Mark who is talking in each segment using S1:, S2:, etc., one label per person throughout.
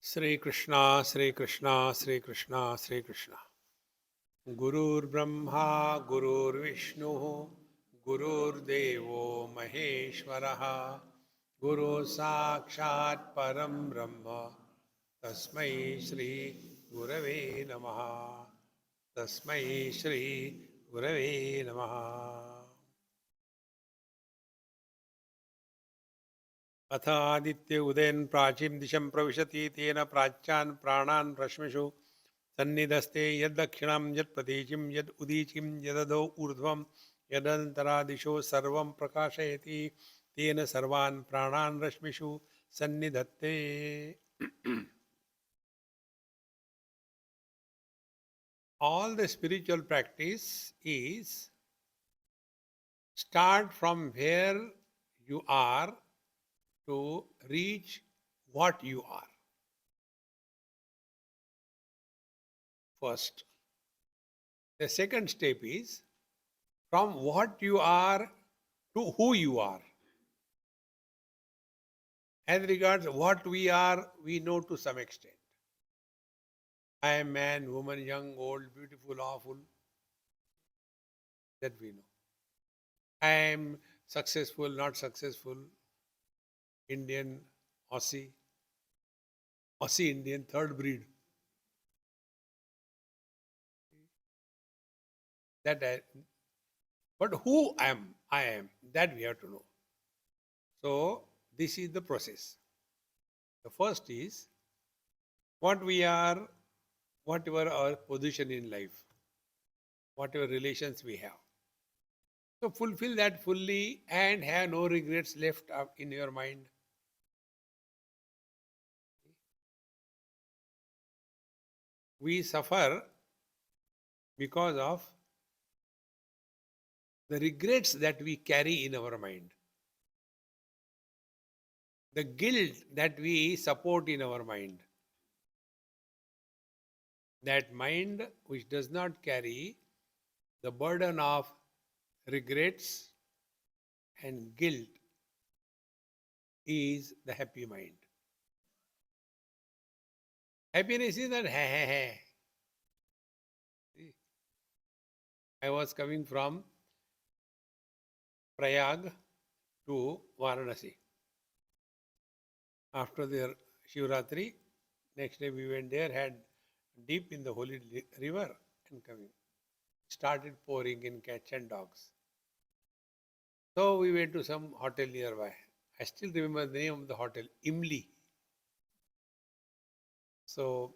S1: Sri Krishna, Sri Krishna, Sri Krishna, Sri Krishna. Gurur Brahma, Gurur Vishnu, Gurur Devo Maheshwaraha, Guru Sakshat Param Brahma, Tasmai Shri Gurave Namaha, Tasmai Shri Gurave Namaha. अथादित्य Udayan प्राचीन दिशं प्रविशति तेन प्राच्यान् प्राणान् रश्मिषु सन्निधस्ते यद्दक्षिणां यत्प्रतीचिं यद् उदीचिं यदधो ऊर्ध्वं यदन्तरादिशो सर्वं प्रकाशयति तेन सर्वान् प्राणान् रश्मिषु सन्निधत्ते. All the spiritual practice is start from where you are to reach what you are. First. The second step is from what you are to who you are. As regards what we are, we know to some extent. I am man, woman, young, old, beautiful, awful. That we know. I am successful, not successful, Indian, Aussie, Aussie Indian, third breed. But who I am, that we have to know. So this is the process. The first is what we are, whatever our position in life, whatever relations we have. So fulfill that fully and have no regrets left up in your mind. We suffer because of the regrets that we carry in our mind, the guilt that we support in our mind. That mind which does not carry the burden of regrets and guilt is the happy mind. Happiness is not hey. I was coming from Prayag to Varanasi. After the Shivratri, next day we went there, had deep in the holy river and coming. Started pouring in cats and dogs. So we went to some hotel nearby. I still remember the name of the hotel, Imli. So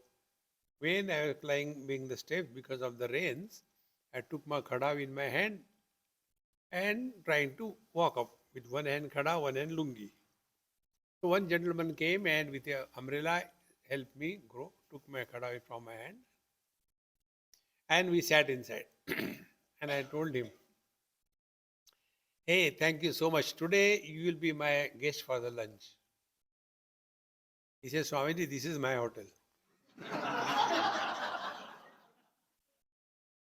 S1: when I was climbing the steps because of the rains, I took my khada in my hand and trying to walk up with one hand khada, one hand lungi. So one gentleman came and with an umbrella helped me grow, took my khada from my hand, and we sat inside. And I told him, hey, thank you so much. Today you will be my guest for the lunch. He says, Swamiji, this is my hotel.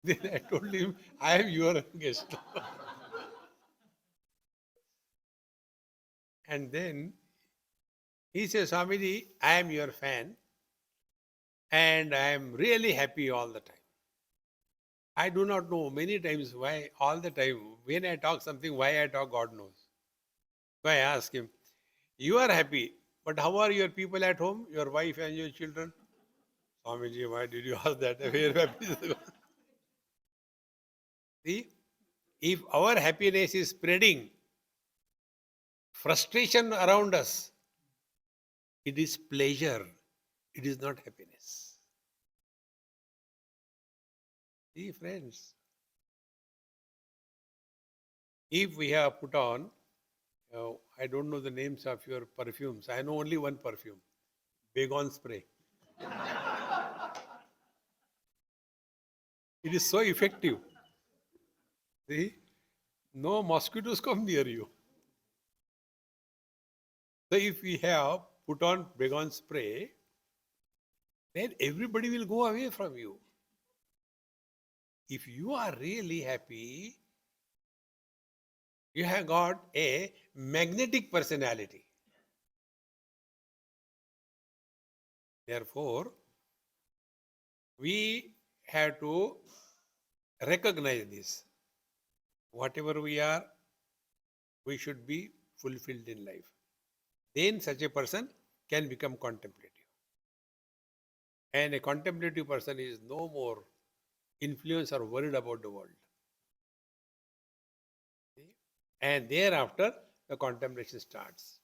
S1: Then I told him, I am your guest. And then he says, Swamiji, I am your fan and I am really happy all the time. I do not know many times why all the time when I talk something, why I talk, God knows. So I ask him, you are happy, but how are your people at home, your wife and your children? Swamiji, why did you ask that? Where happy is God? See, if our happiness is spreading frustration around us, it is pleasure, it is not happiness. See, friends, if we have put on, I don't know the names of your perfumes, I know only one perfume, Baygon spray. It is so effective. See, no mosquitoes come near you. So if we have put on Baygon spray, then everybody will go away from you. If you are really happy, you have got a magnetic personality. Therefore, we have to recognize this. Whatever we are, we should be fulfilled in life. Then such a person can become contemplative. And a contemplative person is no more influenced or worried about the world. See? And thereafter, the contemplation starts.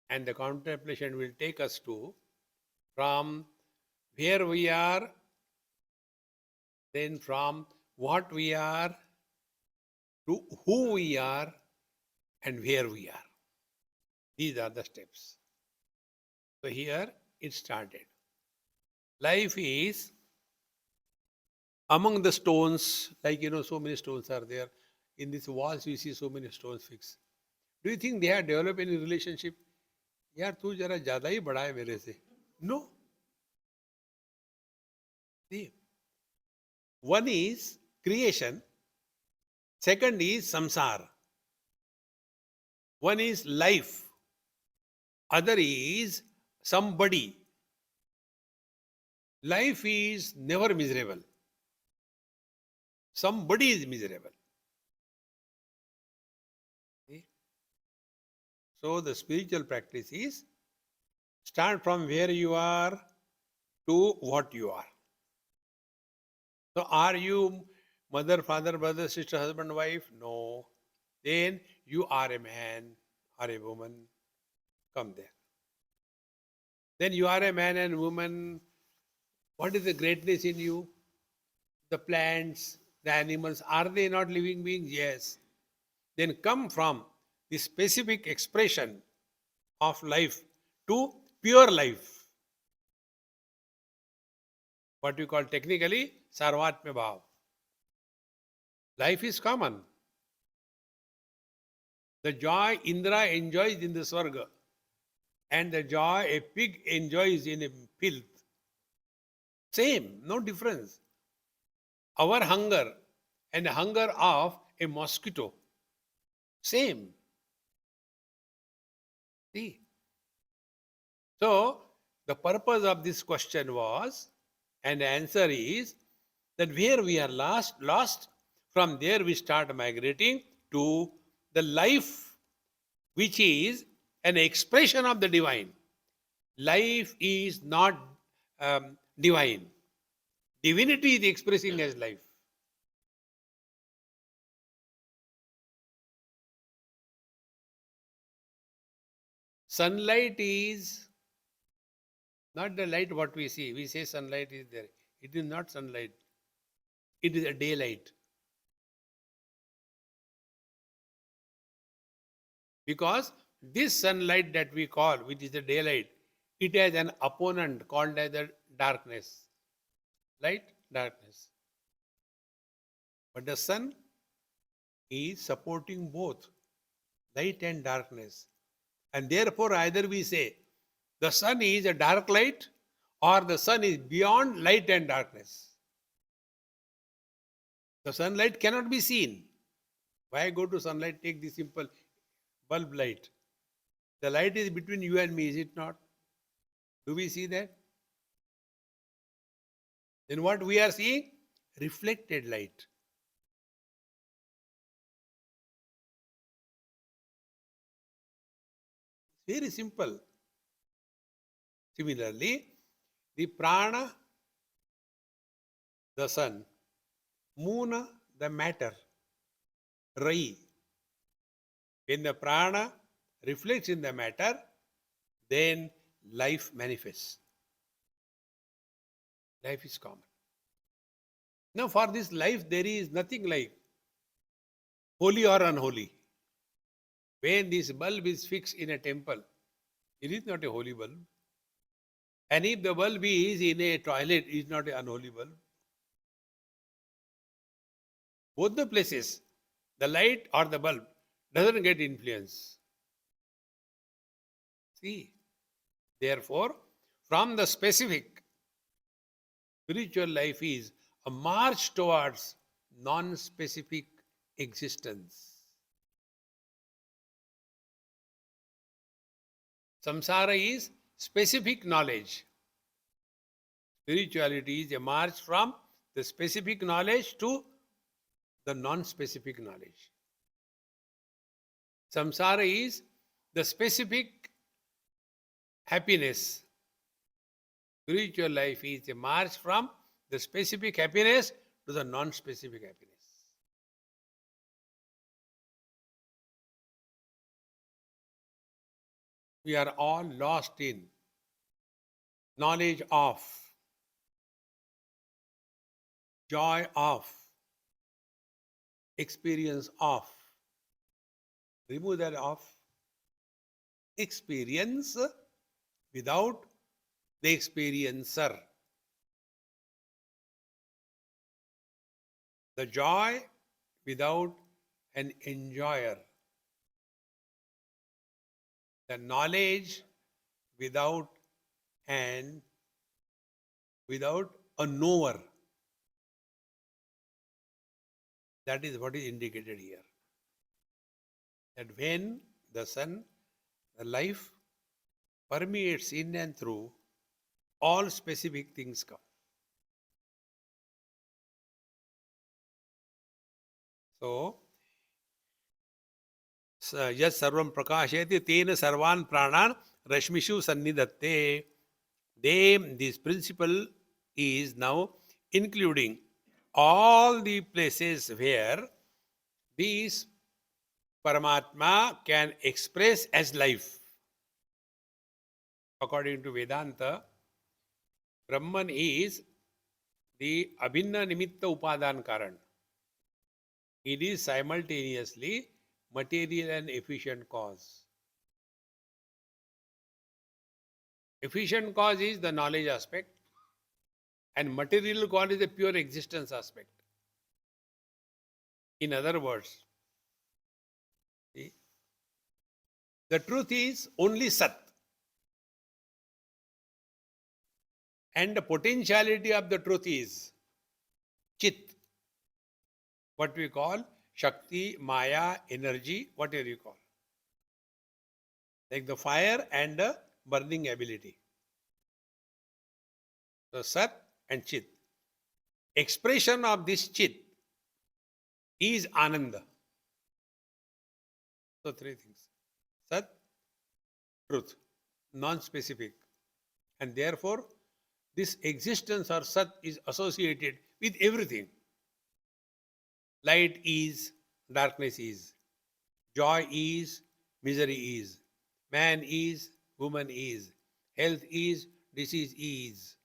S1: And the contemplation will take us to from where we are, then from what we are, to who we are, and where we are. These are the steps. So here it started. Life is among the stones, like so many stones are there. In these walls, you see so many stones fixed. Do you think they have developed any relationship? यार तू जरा ज्यादा ही बड़ा है मेरे से. No. See, one is creation, second is samsara. One is life, other is somebody. Life is never miserable. Somebody is miserable. See? So the spiritual practice is start from where you are to what you are. So are you mother, father, brother, sister, husband, wife? No. Then you are a man or a woman. Come there. Then you are a man and woman. What is the greatness in you? The plants, the animals, are they not living beings? Yes. Then come from the specific expression of life to pure life. What we call technically Sarvatma Bhav. Life is common. The joy Indra enjoys in the Swarga and the joy a pig enjoys in a filth. Same, no difference. Our hunger and the hunger of a mosquito, same. See? So, the purpose of this question was, and the answer is, that where we are lost, from there we start migrating to the life which is an expression of the divine. Life is not divine. Divinity is expressing as life. Sunlight is not the light what we see. We say sunlight is there. It is not sunlight. It is a daylight. Because this sunlight that we call, which is the daylight, it has an opponent called as the darkness. Light, darkness. But the sun is supporting both light and darkness. And therefore, either we say the sun is a dark light or the sun is beyond light and darkness. The sunlight cannot be seen. Why go to sunlight? Take the simple bulb light. The light is between you and me, is it not? Do we see that? Then what we are seeing? Reflected light. Very simple. Similarly, the prana, the sun, moon, the matter, rai. When the prana reflects in the matter, then life manifests. Life is common. Now, for this life, there is nothing like holy or unholy. When this bulb is fixed in a temple, it is not a holy bulb. And if the bulb is in a toilet, it is not an unholy bulb. Both the places, the light or the bulb, doesn't get influence. See, therefore, from the specific, spiritual life is a march towards non-specific existence. Samsara is specific knowledge. Spirituality is a march from the specific knowledge to the non-specific knowledge. Samsara is the specific happiness. Spiritual life is a march from the specific happiness to the non-specific happiness. We are all lost in knowledge of, joy of, experience of. Remove that of. Experience without the experiencer. The joy without an enjoyer. The knowledge without a knower. That is what is indicated here. That when the sun, the life permeates in and through, all specific things come. So, yat sarvam prakashayati tena sarvan pranan rashmishu sannidatte. This principle is now including all the places where this Paramatma can express as life. According to Vedanta, Brahman is the Abhinna Nimitta Upadan Karan. It is simultaneously material and efficient cause. Efficient cause is the knowledge aspect, and material cause is the pure existence aspect. In other words, see, the truth is only Sat. And the potentiality of the truth is Chit. What we call Shakti, Maya, energy, whatever you call. Like the fire and the burning ability. So Sat and Chit. Expression of this Chit is Ananda. So three things. Sat, truth, non-specific. And therefore, this existence or Sat is associated with everything. Light is, darkness is. Joy is, misery is. Man is, woman is. Health is, disease is.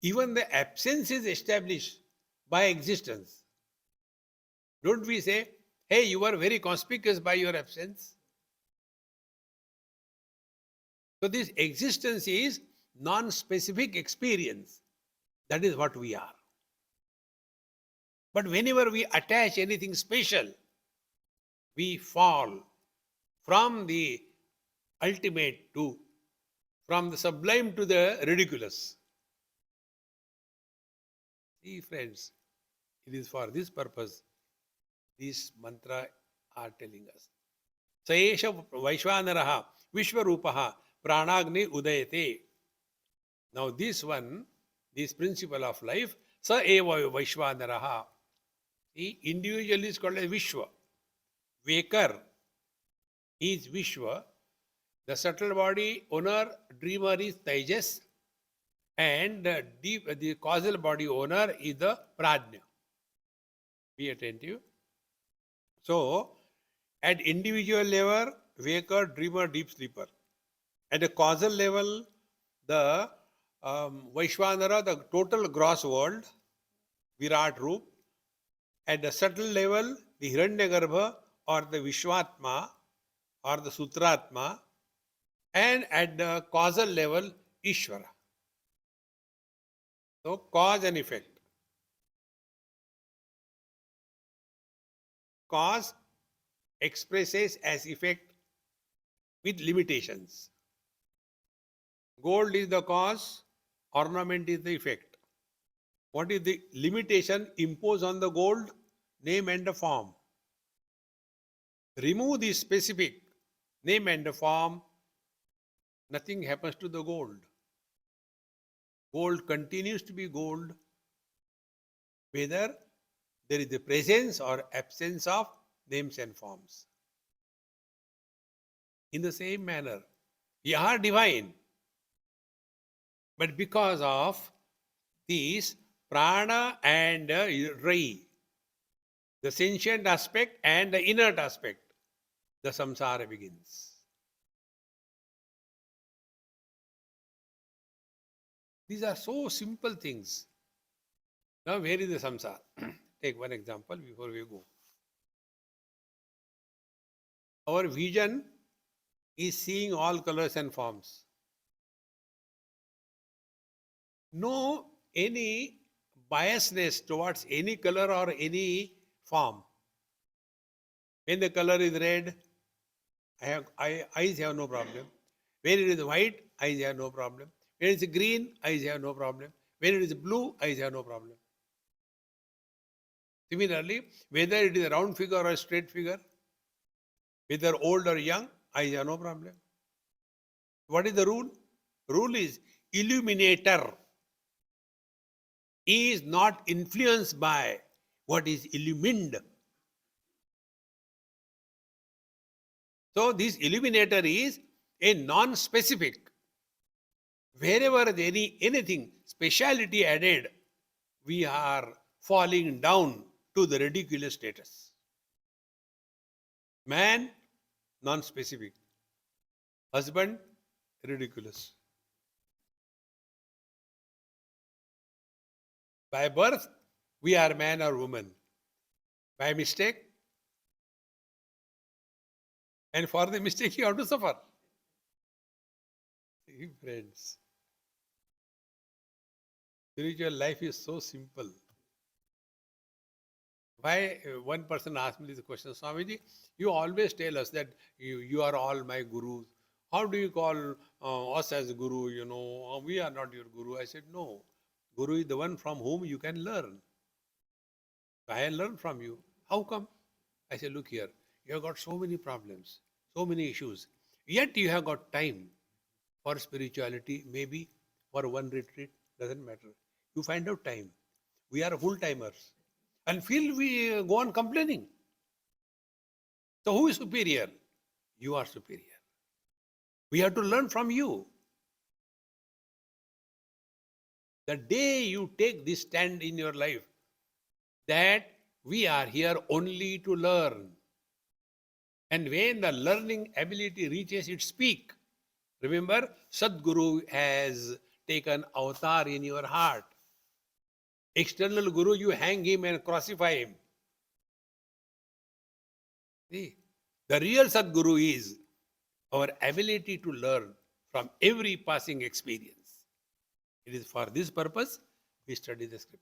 S1: Even the absence is established by existence. Don't we say, hey, you are very conspicuous by your absence? So this existence is non-specific experience. That is what we are. But whenever we attach anything special, we fall from the ultimate to, from the sublime to the ridiculous. See, friends, it is for this purpose these mantra are telling us. Saesha Vaishwanaraha Vishwarupaha Pranagni Udayate. Now this one, this principle of life, Sa Eva Vaishwanaraha. The individual is called as Vishwa. Waker is Vishwa. The subtle body owner, dreamer is Tejas. And the causal body owner is the Prajna. Be attentive. So, at individual level, waker, dreamer, deep sleeper. At a causal level, the Vaishwanara, the total gross world, Virat Roop. At the subtle level, the Hiranyagarbha or the Vishwatma or the Sutratma. And at the causal level, Ishvara. So, cause and effect. Cause expresses as effect with limitations. Gold is the cause, ornament is the effect. What is the limitation imposed on the gold? Name and the form. Remove the specific name and the form, nothing happens to the gold. Gold continues to be gold, whether there is the presence or absence of names and forms. In the same manner, we are divine, but because of these prana and rai, the sentient aspect and the inert aspect, the samsara begins. These are so simple things. Now, where is the samsara? Take one example before we go. Our vision is seeing all colors and forms. No any biasness towards any color or any form. When the color is red, eyes have no problem. When it is white, eyes have no problem. When it is green, eyes have no problem. When it is blue, eyes have no problem. Similarly, whether it is a round figure or a straight figure, whether old or young, eyes have no problem. What is the rule? Rule is illuminator is not influenced by what is illumined. So this illuminator is a non-specific. Wherever there is anything speciality added, we are falling down to the ridiculous status. Man, non-specific. Husband, ridiculous. By birth, we are man or woman. By mistake, and for the mistake you have to suffer. See, friends, spiritual life is so simple. Why one person asked me this question, Swamiji, you always tell us that you are all my gurus. How do you call us as guru? You know, we are not your guru. I said, no. Guru is the one from whom you can learn. I learn from you. How come? I said, look here. You have got so many problems, so many issues. Yet you have got time for spirituality, maybe for one retreat, doesn't matter. You find out time. We are full-timers. And feel we go on complaining. So who is superior? You are superior. We have to learn from you. The day you take this stand in your life, that we are here only to learn. And when the learning ability reaches its peak, remember, Sadguru has taken avatar in your heart. External Guru, you hang him and crucify him. See, the real Sadguru is our ability to learn from every passing experience. It is for this purpose we study the scriptures.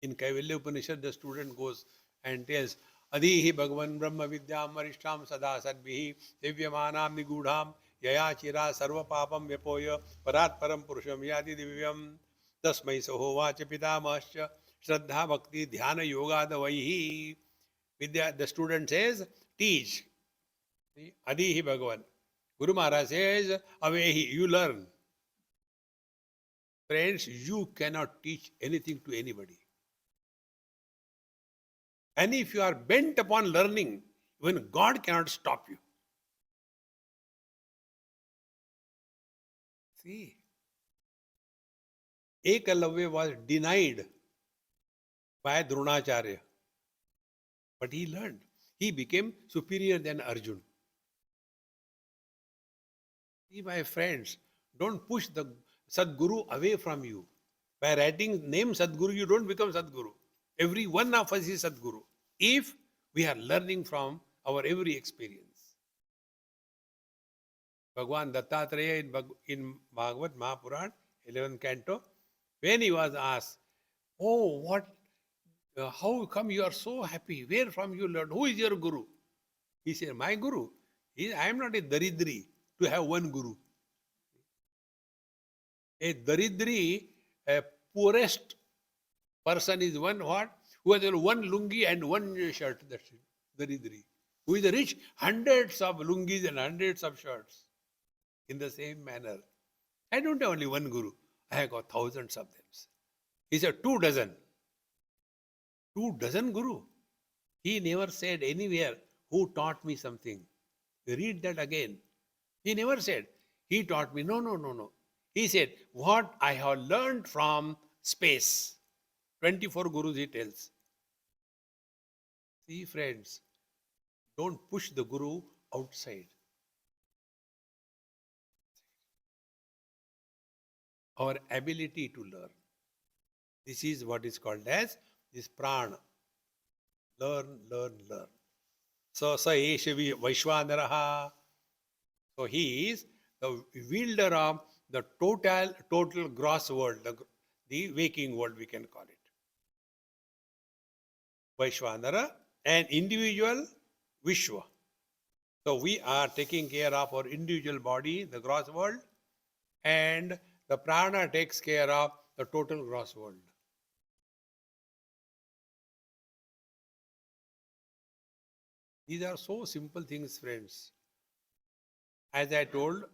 S1: In Kaivalya Upanishad, the student goes and tells, Adihi Bhagavan Brahma Vidyam Marishtam Sada Sadbihi Divyamanam Nigudham Yaya Chira Sarva Papam Vyapoya Parat Param Purusham Yadi Divyam Tasmai Sahovacha Pitamascha Shraddha Bhakti Dhyana Yoga Davaihi. Vidya, the student says, teach. Adihi Bhagavan. Guru Maharaj says, Avehi, you learn. Friends, you cannot teach anything to anybody. And if you are bent upon learning, even God cannot stop you. See, Ekalavya was denied by Dronacharya. But he learned. He became superior than Arjun. See, my friends, don't push the Sadguru away from you. By writing name Sadguru, you don't become Sadguru. Every one of us is Sadguru, if we are learning from our every experience. Bhagwan Dattatreya in Bhagavad Mahapuran, 11th canto, when he was asked, oh, how come you are so happy? Where from you learned? Who is your Guru? He said, my Guru? I am not a Daridri to have one Guru. A Daridri, a poorest person is one what? Who has one lungi and one shirt. That's it. Daridri. Who is rich? Hundreds of lungis and hundreds of shirts. In the same manner. I don't have only one guru. I have got thousands of them. He said 2 dozen. 2 dozen guru. He never said anywhere who taught me something. Read that again. He never said, he taught me. No, no, no, no. He said, what I have learned from space. 24 gurus he tells. See, friends, don't push the guru outside. Our ability to learn. This is what is called as this prana. Learn, learn, learn. So, Eshavi Vaishwanaraha. So, he is the wielder of the total gross world, the waking world, we can call it. Vaishwanara, an individual Vishwa. So, we are taking care of our individual body, the gross world, and the prana takes care of the total gross world. These are so simple things, friends. As I told,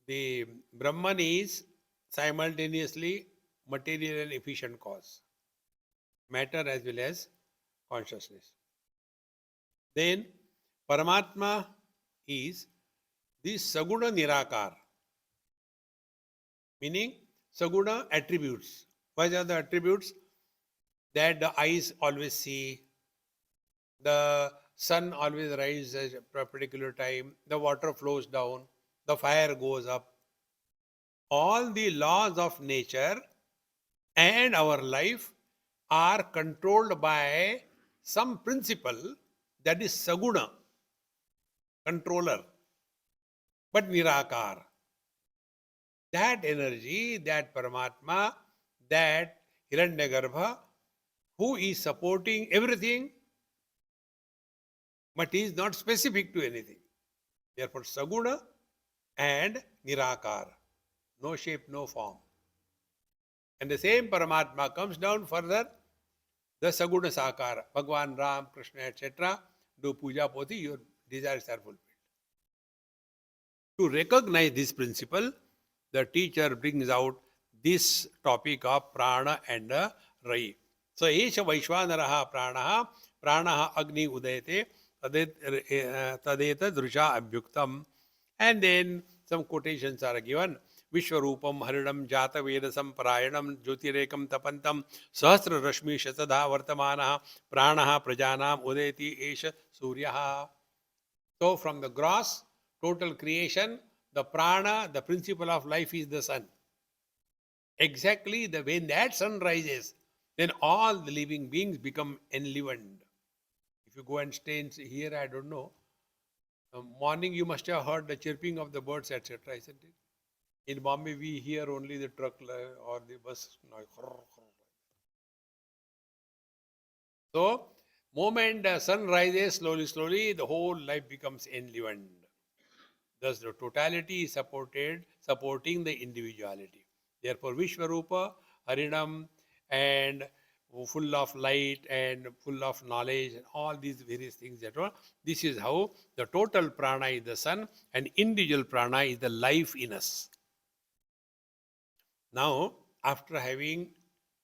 S1: the Brahman is simultaneously material and efficient cause, matter as well as consciousness. Then Paramatma is the Saguna Nirakar, meaning Saguna attributes. What are the attributes? That the eyes always see, the sun always rises at a particular time, the water flows down, the fire goes up. All the laws of nature and our life are controlled by some principle that is Saguna, controller, but Nirakar. That energy, that Paramatma, that Hiranyagarbha, who is supporting everything, but is not specific to anything. Therefore, Saguna and Nirakar. No shape, no form. And the same Paramatma comes down further, the Saguna Sakara. Bhagwan, Ram, Krishna, etc. Do puja poti, your desires are fulfilled. To recognize this principle, the teacher brings out this topic of prana and rai. So, Esha Vaishwanaraha pranaha, pranaha agni udayate, tadeta drusha abhyuktam. And then some quotations are given. Vishwarupam harinam jata vedasam parayanam jyotirekam tapantam sahasra rashmi shatadha vartamanaha pranaha prajanam udayati esha suryaha. So, from the gross total creation, the prana, the principle of life is the sun. Exactly when that sun rises, then all the living beings become enlivened. If you go and stay here, I don't know, morning you must have heard the chirping of the birds, etc., isn't it? In Bombay, we hear only the truck or the bus noise. So, moment the sun rises slowly, slowly, the whole life becomes enlivened. Thus, the totality is supporting the individuality. Therefore, Vishwarupa, Harinam, and full of light and full of knowledge, and all these various things that are. This is how the total prana is the sun, and individual prana is the life in us. Now, after having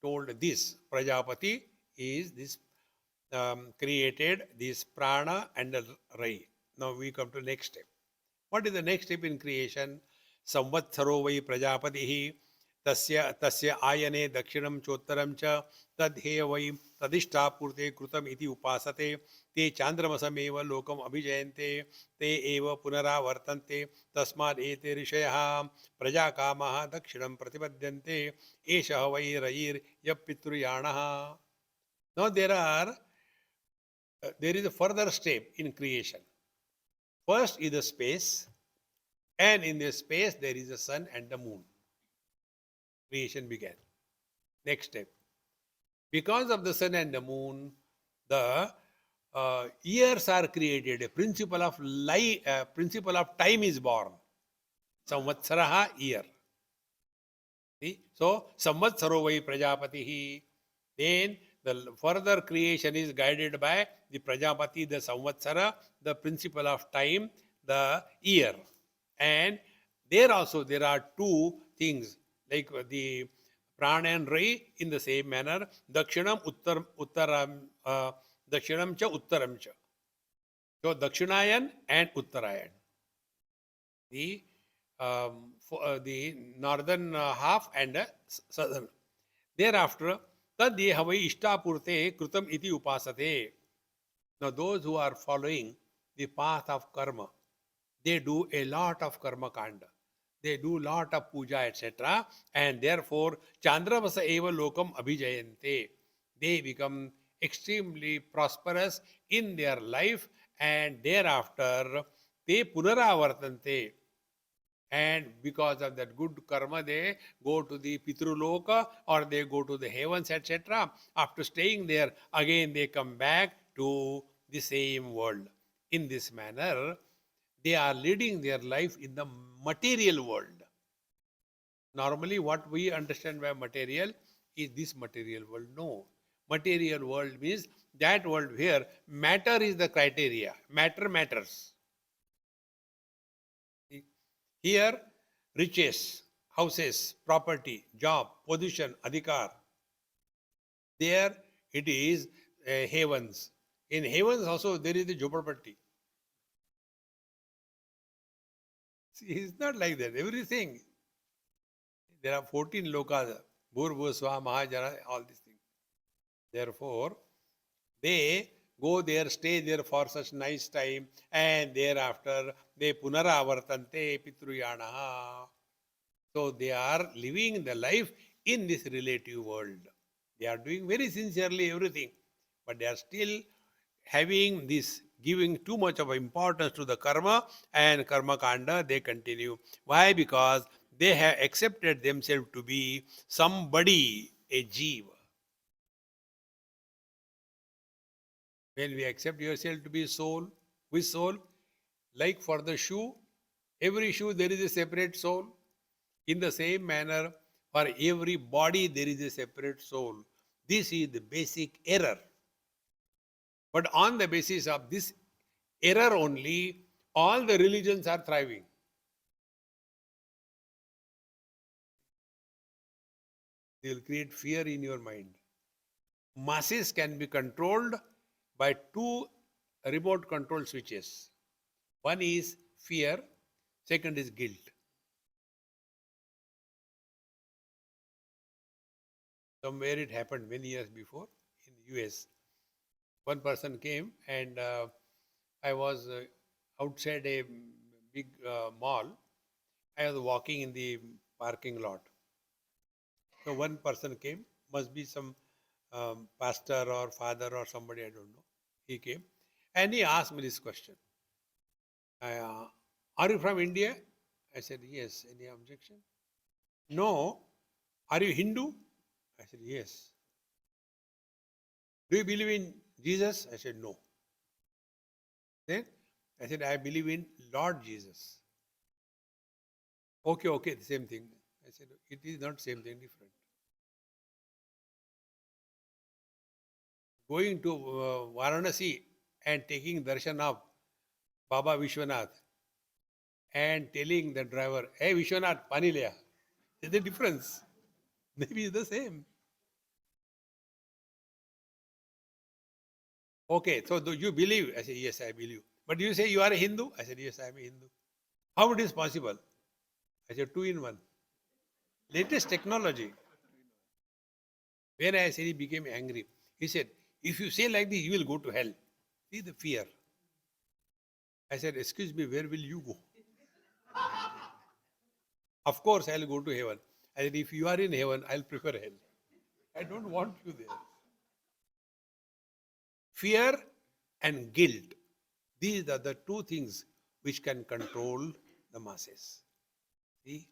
S1: told this, Prajapati is this created this prana and the rai. Now we come to next step. What is the next step in creation? Samvatsaro vai prajapatihi tasya ayane dakshinam chottaram cha tadheya vai tadishtapurte krutam iti upasate te chandramasameva lokam abhijayante te eva punaravartante tasmad ete rishayaha prajakamaha dakshinam pratipadyante esha vai rayir yapitruyanaha. Now there is a further step in creation. First is the space, and in the space there is the sun and the moon. Creation began. Next step. Because of the sun and the moon, the years are created. A principle of time is born. Samvatsaraha, year. See? So, Samvatsaro vai Prajapatihi. Then the further creation is guided by the Prajapati, the Samvatsara, the principle of time, the year. And there also there are two things like the prana and ray in the same manner. Dakshinam Dakshinam cha Uttaram cha. So Dakshinayan and Uttarayan. The the northern half and southern. Thereafter, tad yehavai ishtapurte krutam iti upasate. Now, those who are following the path of karma, they do a lot of karma kanda. They do lot of puja, etc. And therefore, Chandravasa eva lokam abhijayante. They become extremely prosperous in their life, and thereafter they punaravartante. And because of that good karma, they go to the Pitruloka or they go to the heavens, etc. After staying there, again they come back to the same world. In this manner, they are leading their life in the material world. Normally, what we understand by material is this material world. No. Material world means that world where matter is the criteria. Matter matters. Here, riches, houses, property, job, position, adhikar. There it is heavens. In heavens also there is the Jhopapatti. See, it's not like that. Everything. There are 14 lokas, Bhur, Swa, Mahajana, all these things. Therefore, they go there, stay there for such nice time, and thereafter they punara vartante pitruyanaha. So they are living the life in this relative world. They are doing very sincerely everything, but they are still having this, giving too much of importance to the karma and karma kanda, they continue. Why? Because they have accepted themselves to be somebody, a jiva. When we accept yourself to be soul, which soul? Like for the shoe, every shoe there is a separate soul. In the same manner, for every body there is a separate soul. This is the basic error. But on the basis of this error only, all the religions are thriving. They will create fear in your mind. Masses can be controlled by two remote control switches. One is fear, second is guilt. Somewhere it happened many years before in the US. One person came and I was outside a big mall. I was walking in the parking lot. So one person came, must be some pastor or father or somebody, I don't know. He came and he asked me this question. Are you from India? I said, yes. Any objection? No. Are you Hindu? I said, yes. Do you believe in Jesus? I said, no. Then I said, I believe in Lord Jesus. Okay, the same thing. I said, it is not same thing, different. Going to Varanasi and taking darshan of Baba Vishwanath and telling the driver, hey Vishwanath, pani liya. There's a difference. Maybe it's the same. Okay, so do you believe? I said, yes, I believe. But you say you are a Hindu? I said, yes, I am a Hindu. How it is possible? I said, two in one. Latest technology. When I said he became angry, he said, if you say like this, you will go to hell. See the fear. I said, excuse me, where will you go? Of course, I'll go to heaven. I said, if you are in heaven, I'll prefer hell. I don't want you there. Fear and guilt. These are the two things which can control the masses. See?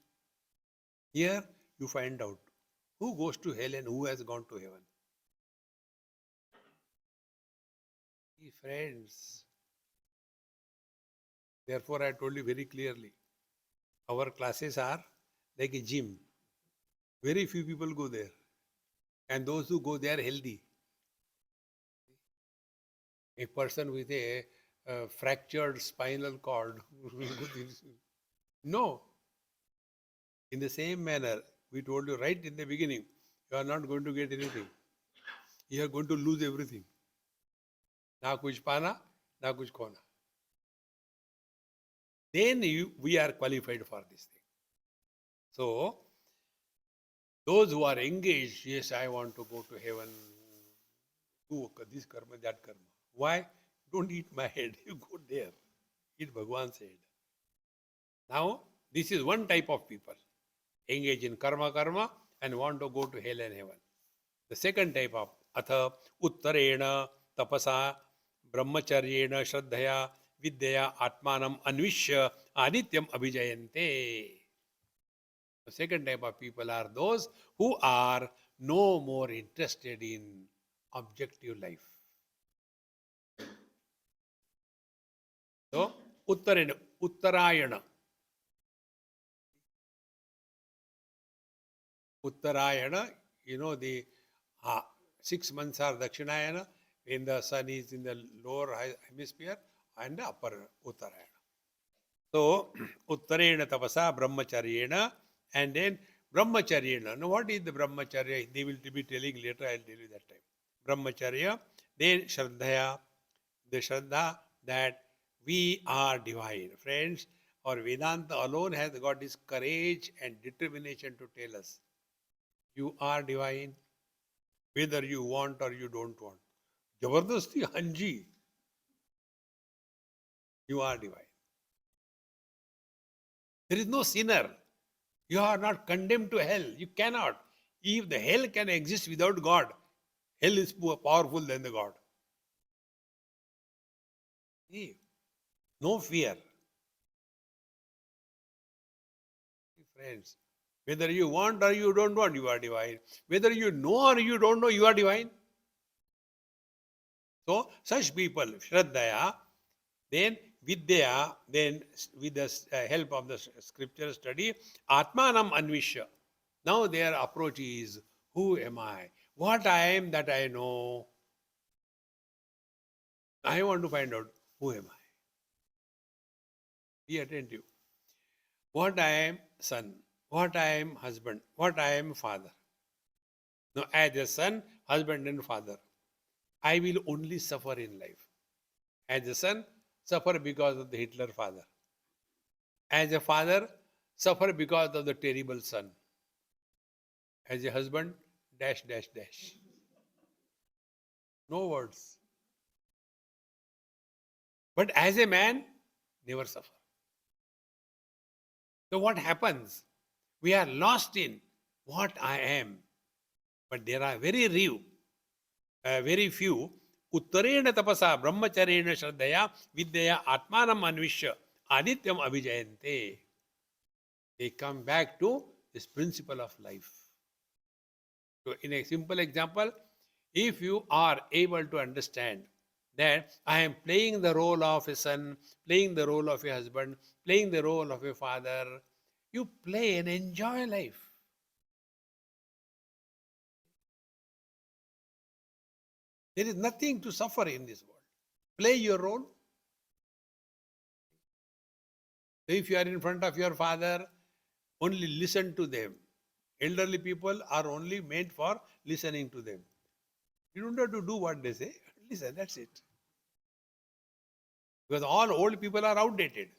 S1: Here you find out who goes to hell and who has gone to heaven. See, friends. Therefore, I told you very clearly, our classes are like a gym. Very few people go there. And those who go, they are healthy. A person with a fractured spinal cord, no. In the same manner, we told you right in the beginning, you are not going to get anything. You are going to lose everything. Na kuch pana, na kuch khona. Then we are qualified for this thing. So, those who are engaged, yes, I want to go to heaven, do this karma, that karma. Why? Don't eat my head. You go there. Eat Bhagwan's head. Now, this is one type of people. Engage in karma and want to go to hell and heaven. The second type of atha uttarena tapasa brahmacharyena shraddhaya vidyaya atmanam anvishya anityam abhijayante. The second type of people are those who are no more interested in objective life. So, Uttarayana. Uttarayana, the 6 months are Dakshinayana, when the sun is in the lower hemisphere, and the upper Uttarayana. So, Uttarayana tapasa brahmacharyena, and then brahmacharyena. Now, what is the brahmacharya? They will be telling later, I will tell you that time. Brahmacharya, then Shraddhaya, the Shraddha that we are divine. Friends, our Vedanta alone has got this courage and determination to tell us, you are divine, whether you want or you don't want. Jabardasti, Hanji, you are divine. There is no sinner. You are not condemned to hell. You cannot. If the hell can exist without God, hell is more powerful than the God. No fear. Friends, whether you want or you don't want, you are divine. Whether you know or you don't know, you are divine. So, such people, Shraddhaya, then Vidya, then with the help of the scripture study, Atmanam Anvishya. Now their approach is, who am I? What I am that I know. I want to find out, who am I? Be attentive. What I am, son. What I am, husband. What I am, father. Now, as a son, husband and father, I will only suffer in life. As a son, suffer because of the Hitler father. As a father, suffer because of the terrible son. As a husband, dash, dash, dash. No words. But as a man, never suffer. So what happens? We are lost in what I am. But there are very few, Uttarena tapasa brahmacharena shraddhaya vidyaya atmanam anvishya adityam abhijayante. They come back to this principle of life. So in a simple example, if you are able to understand that I am playing the role of a son, playing the role of a husband, playing the role of a father, you play and enjoy life. There is nothing to suffer in this world. Play your role. If you are in front of your father, only listen to them. Elderly people are only meant for listening to them. You don't have to do what they say. Listen, that's it. Because all old people are outdated.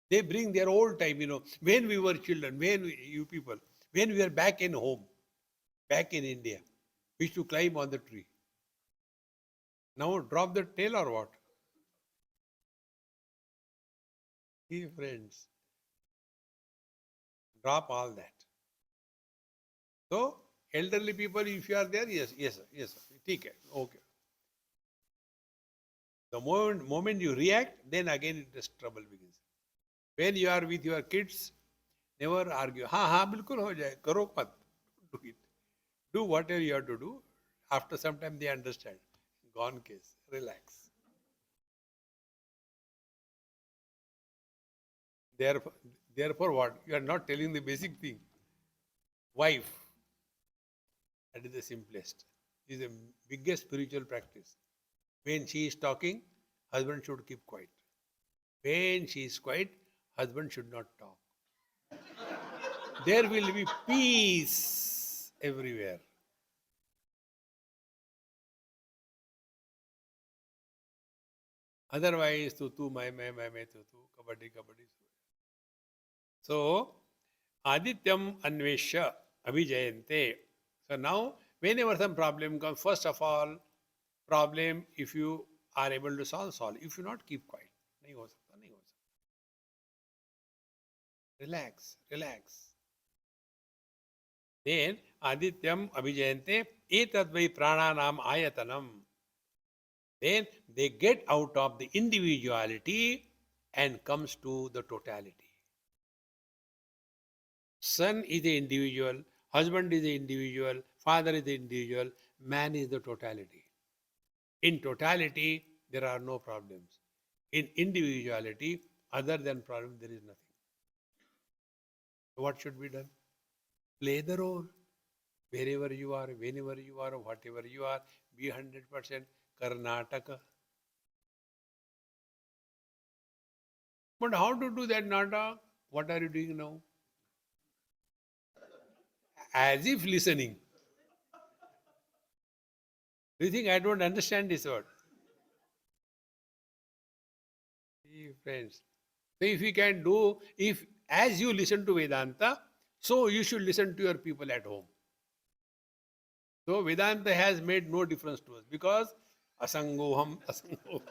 S1: They bring their old time, when we were children, when we were back in home, back in India, we used to climb on the tree. Now drop the tail or what? Hey friends, drop all that. So, elderly people, if you are there, yes, take it, okay. The moment you react, then again the trouble begins. When you are with your kids, never argue. बिल्कुल हो जाए, करो मत. Do it. Do whatever you have to do. After some time they understand. Gone case. Relax. Therefore what? You are not telling the basic thing. Wife. That is the simplest. This is the biggest spiritual practice. When she is talking, husband should keep quiet. When she is quiet, husband should not talk. there will be peace everywhere. Otherwise, tu, my, tu, kabaddi, kabaddi. So, Adityam Anvesha Abhijayante. So now, whenever some problem comes, first of all, problem, if you are able to solve, solve. If you not, keep quiet. नहीं हो सकता, नहीं हो सकता. Relax, relax. Then, Adityam Abhijayante, etadvai prananam ayatanam. Then they get out of the individuality and comes to the totality. Son is the individual, husband is the individual, father is the individual, man is the totality. In totality, there are no problems. In individuality, other than problem, there is nothing. What should be done? Play the role. Wherever you are, whenever you are, whatever you are, be 100% Karnataka. But how to do that, Nata? What are you doing now? As if listening. Do you think I don't understand this word? See, friends. So if you can do, if as you listen to Vedanta, so you should listen to your people at home. So Vedanta has made no difference to us because asangoham, asangoham.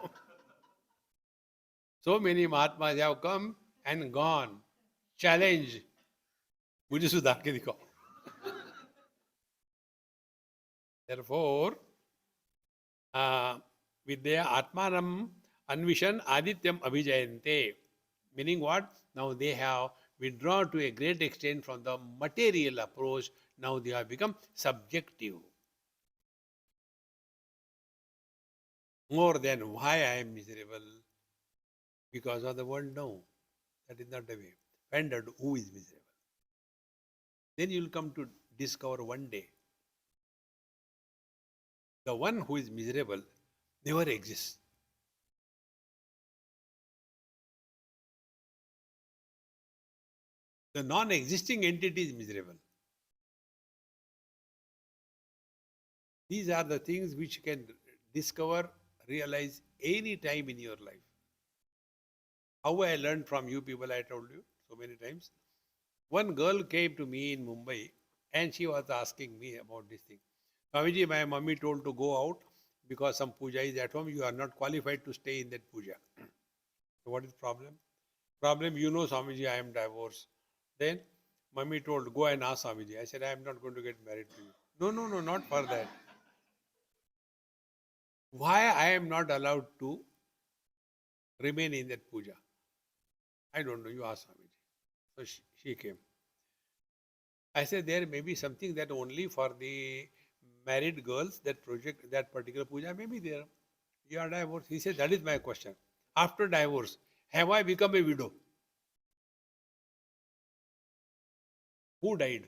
S1: So many Mahatmas have come and gone. Challenge. मुझे सुधार के दिखाओ. Therefore, Vidya Atmanam Anvishan Adityam Abhijayante. Meaning what? Now they have withdrawn to a great extent from the material approach. Now they have become subjective. More than why I am miserable. Because of the world? No. That is not the way. Find out who is miserable. Then you will come to discover one day. The one who is miserable never exists. The non-existing entity is miserable. These are the things which you can discover, realize any time in your life. How I learned from you people, I told you so many times. One girl came to me in Mumbai and she was asking me about this thing. Swamiji, my mummy told to go out because some puja is at home. You are not qualified to stay in that puja. So what is the problem? Problem, you know, Swamiji, I am divorced. Then mummy told, go and ask Swamiji. I said, I am not going to get married to you. No, no, no, not for that. Why I am not allowed to remain in that puja? I don't know. You ask Swamiji. So she came. I said, there may be something that only for the married girls, that project, that particular puja may be there. You are divorced. He said, that is my question. After divorce, have I become a widow? Who died?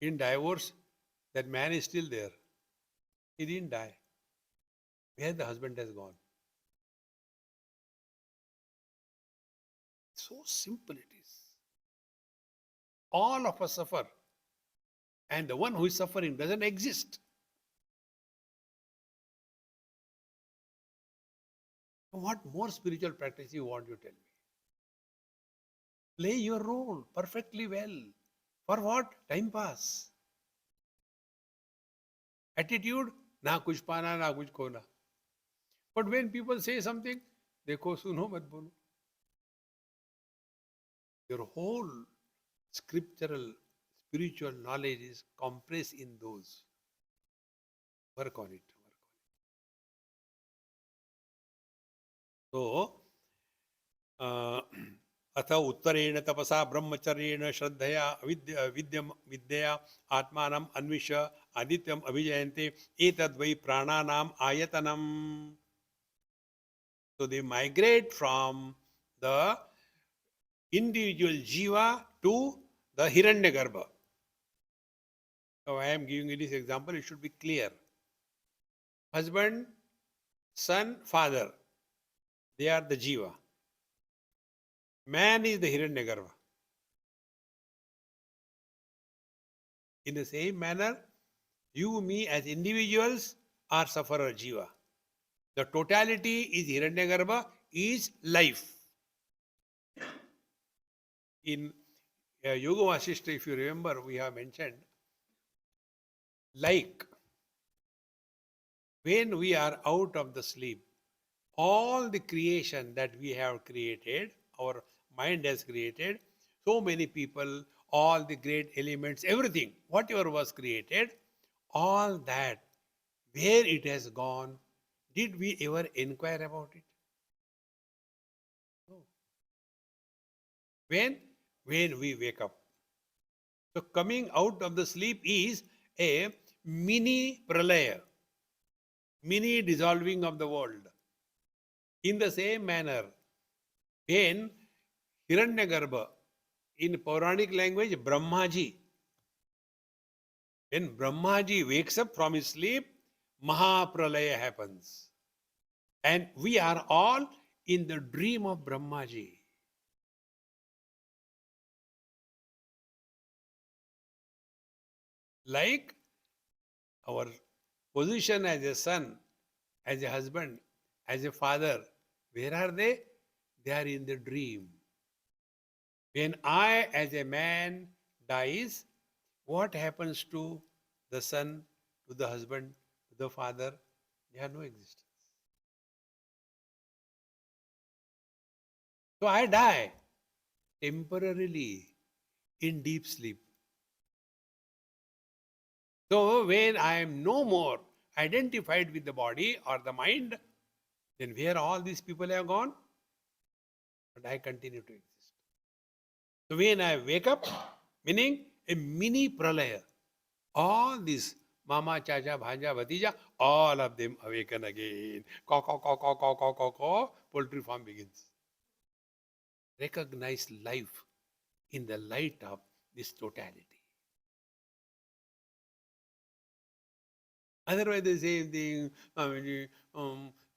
S1: In divorce, that man is still there. He didn't die. Where the husband has gone. So simple it is. All of us suffer. And the one who is suffering doesn't exist. What more spiritual practice you want, you tell me? Play your role perfectly well. For what? Time pass. Attitude, na kuch pana, na kuch khona. But when people say something, देखो सुनो मत बोलो. Your whole scriptural, spiritual knowledge is compressed in those. Work on it. So, अथ उत्तरेण तपसा ब्रह्मचर्येण श्रद्धया विद्या आत्मानम् अन्विष्य आदित्यम अभिजयन्ते एतद्वै प्राणानाम आयतनम. So they migrate from the individual jiva to the hiranyagarbha. So I am giving you this example, it should be clear. Husband, son, father, they are the jiva. Man is the hiranyagarbha. In the same manner, you, me as individuals are sufferer jiva. The totality is Hiranyagarbha, is life. In Yoga Vasishta, if you remember, we have mentioned, like when we are out of the sleep, all the creation that we have created, our mind has created, so many people, all the great elements, everything, whatever was created, all that, where it has gone, did we ever inquire about it? No. When? When we wake up. So coming out of the sleep is a mini pralaya, mini dissolving of the world. In the same manner, when Hiranyagarbha, in Puranic language, Brahmaji, when Brahmaji wakes up from his sleep, Mahapralaya happens. And we are all in the dream of Brahmaji. Like our position as a son, as a husband, as a father, where are they? They are in the dream. When I, as a man, dies, what happens to the son, to the husband, to the father? They have no existence. So I die temporarily in deep sleep. So when I am no more identified with the body or the mind, then where all these people have gone? But I continue to exist. So when I wake up, meaning a mini pralaya, all these mama, chacha, bhanja, bhatija, all of them awaken again. Caw, caw, caw, caw, caw, caw, caw, caw, poultry farm begins. Recognize life in the light of this totality. Otherwise, the same thing,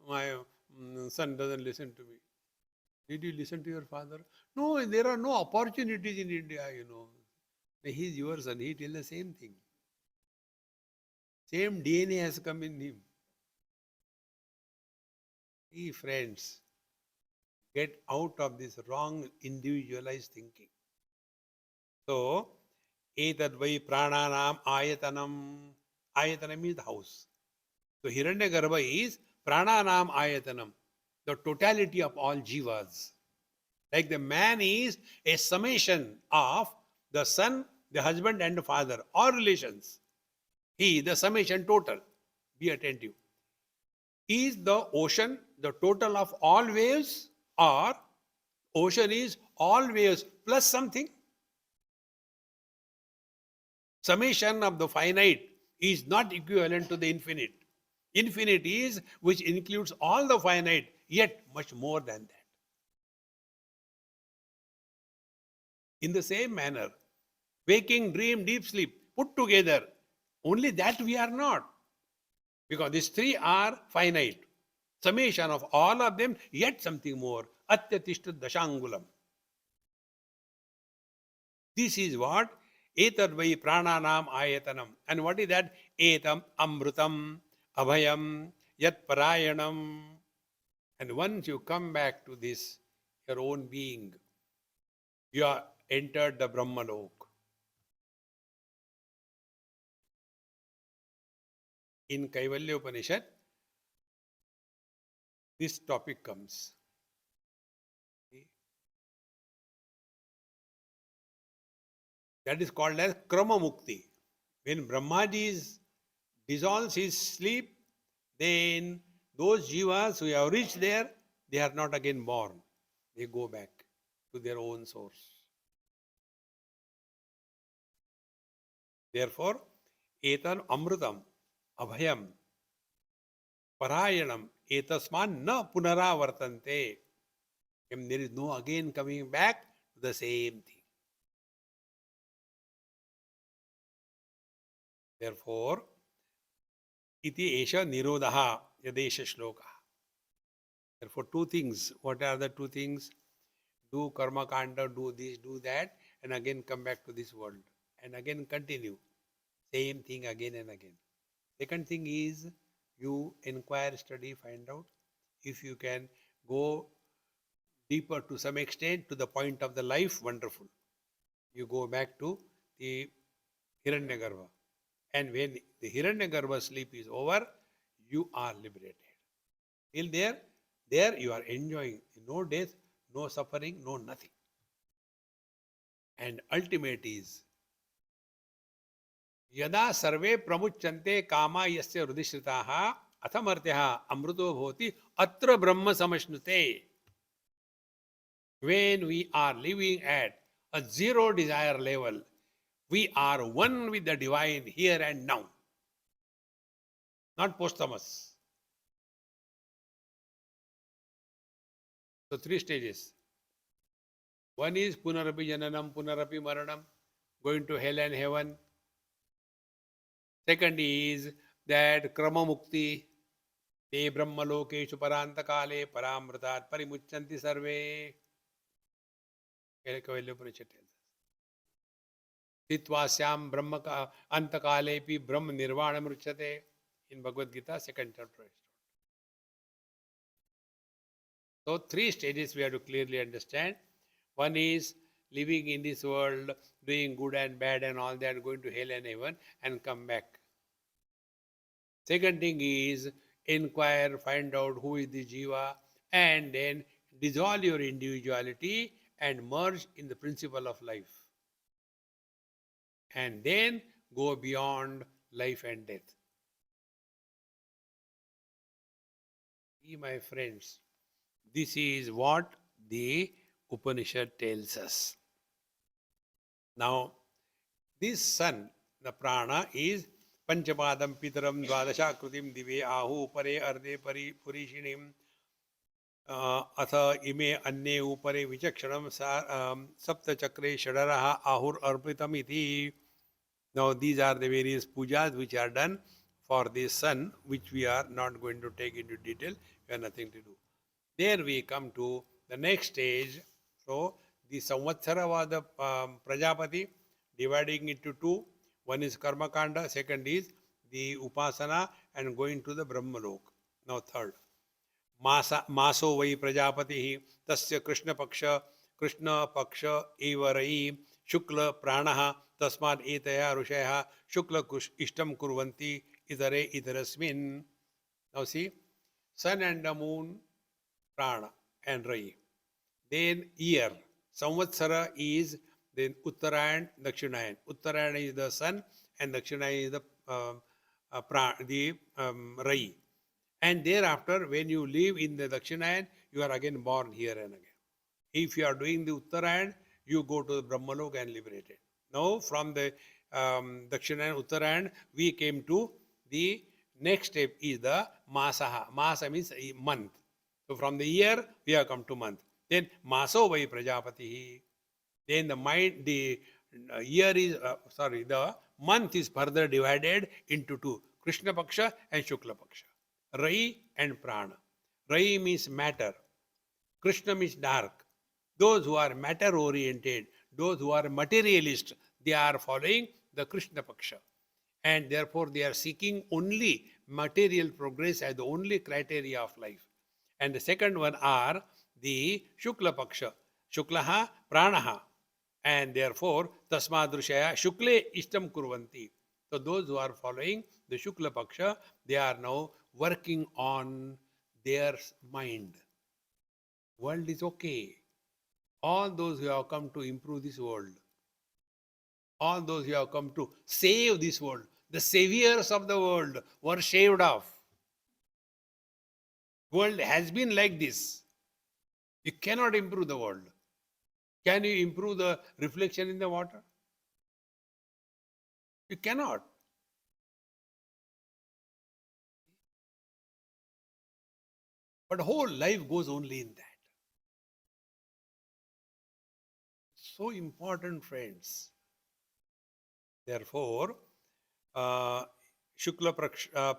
S1: my son doesn't listen to me. Did you listen to your father? No, there are no opportunities in India. He's your son, he tells the same thing. Same DNA has come in him. Hey, friends, get out of this wrong individualized thinking. So, etad vai prananam ayatanam. Ayatanam is the house. So, Hiranyagarbha is prananam ayatanam, the totality of all jivas. Like the man is a summation of the son, the husband, and the father, all relations. He, the summation total. Be attentive. Is the ocean the total of all waves, or ocean is all waves plus something? Summation of the finite is not equivalent to the infinite. Infinite is which includes all the finite, yet much more than that. In the same manner, waking, dream, deep sleep, put together, only that we are not. Because these three are finite. Summation of all of them, yet something more. Atyatishta dashangulam. This is what etad vai prananam ayatanam. And what is that? Etam amrutam abhayam yat parayanam. And once you come back to this, your own being, you are entered the Brahmalok. In Kaivalya Upanishad, this topic comes. That is called as Krama Mukti. When Brahmaji dissolves his sleep, then those jivas who have reached there, they are not again born. They go back to their own source. Therefore, etan amrutam abhayam parayanam etasman na punaravartante. And there is no again coming back to the same thing. Therefore, iti esha nirodha yadesha shloka. Therefore, two things. What are the two things? Do karma kanda, do this, do that, and again come back to this world. And again continue. Same thing again and again. Second thing is you inquire, study, find out. If you can go deeper to some extent to the point of the life, wonderful. You go back to the Hiranyagarbha. And when the Hiranyagarbha sleep is over, you are liberated. Till there you are enjoying no death, no suffering, no nothing. And ultimate is यदा सर्वे प्रमुच्यन्ते कामा यस्य हृदिश्रिताः अथमर्त्यः अमृतो भवति अत्र ब्रह्म समश्नुते. When we are living at a zero desire level, we are one with the divine here and now, not posthumous. So 3 stages. One is punarapi jananam, punarapi maranam, going to hell and heaven. Second is that krama mukti, te brahma lokeshu paranta kale paramritat parimuchanti sarve. Titvasyam brahma antakalepi brahma nirvana mruchate. In Bhagavad Gita, second chapter. So 3 stages we have to clearly understand. One is living in this world, doing good and bad and all that, going to hell and heaven and come back. Second thing is inquire, find out who is the jiva, and then dissolve your individuality and merge in the principle of life. And then go beyond life and death. My friends, this is what the Upanishad tells us. Now, this sun, the prana, is Panchapadam Pitaram Dvadashakrutim Dive Ahu Pare Arde Pari Purishinim Atha Ime Anne Upare Vichakshanam Sapta Chakre Shadaraha Ahur Arpitam Iti. Now, these are the various pujas which are done for this sun, which we are not going to take into detail. We have nothing to do. There we come to the next stage. So, the Samvatsara was the Prajapati, dividing it to two. One is Karma Kanda, second is the Upasana and going to the Brahmalok. Now, third. Maso vai Prajapati tasya Krishna Paksha evarai Shukla Pranaha tasmad etaya rushaya Shukla ishtam kurvanti idare idarasmin. Now see, sun and the moon, prana and rai. Then year, Samvatsara is then Uttarayan, Dakshinayan. Uttarayan is the sun and Dakshinayan is the rai. And thereafter, when you live in the Dakshinayan, you are again born here and again. If you are doing the Uttarayan, you go to the Brahmalok and liberated. Now, from the Dakshinayan, Uttarayan, we came to the next step is the Masaha. Masa means a month. So, from the year, we have come to month. Then, Maso vai Prajapati. Then the year is, the month is further divided into two, Krishna Paksha and Shukla Paksha. Rai and Prana. Rai means matter. Krishna means dark. Those who are matter oriented, those who are materialist, they are following the Krishna Paksha. And therefore they are seeking only material progress as the only criteria of life. And the second one are the Shukla Paksha. Shuklaha, Pranaha. And therefore, Tasmadrushaya, Shukle Ishtam Kurvanti. So those who are following the Shukla Paksha, they are now working on their mind. World is okay. All those who have come to improve this world, all those who have come to save this world, the saviors of the world were shaved off. World has been like this. You cannot improve the world. Can you improve the reflection in the water? You cannot. But whole life goes only in that. So important, friends. Therefore, Shukla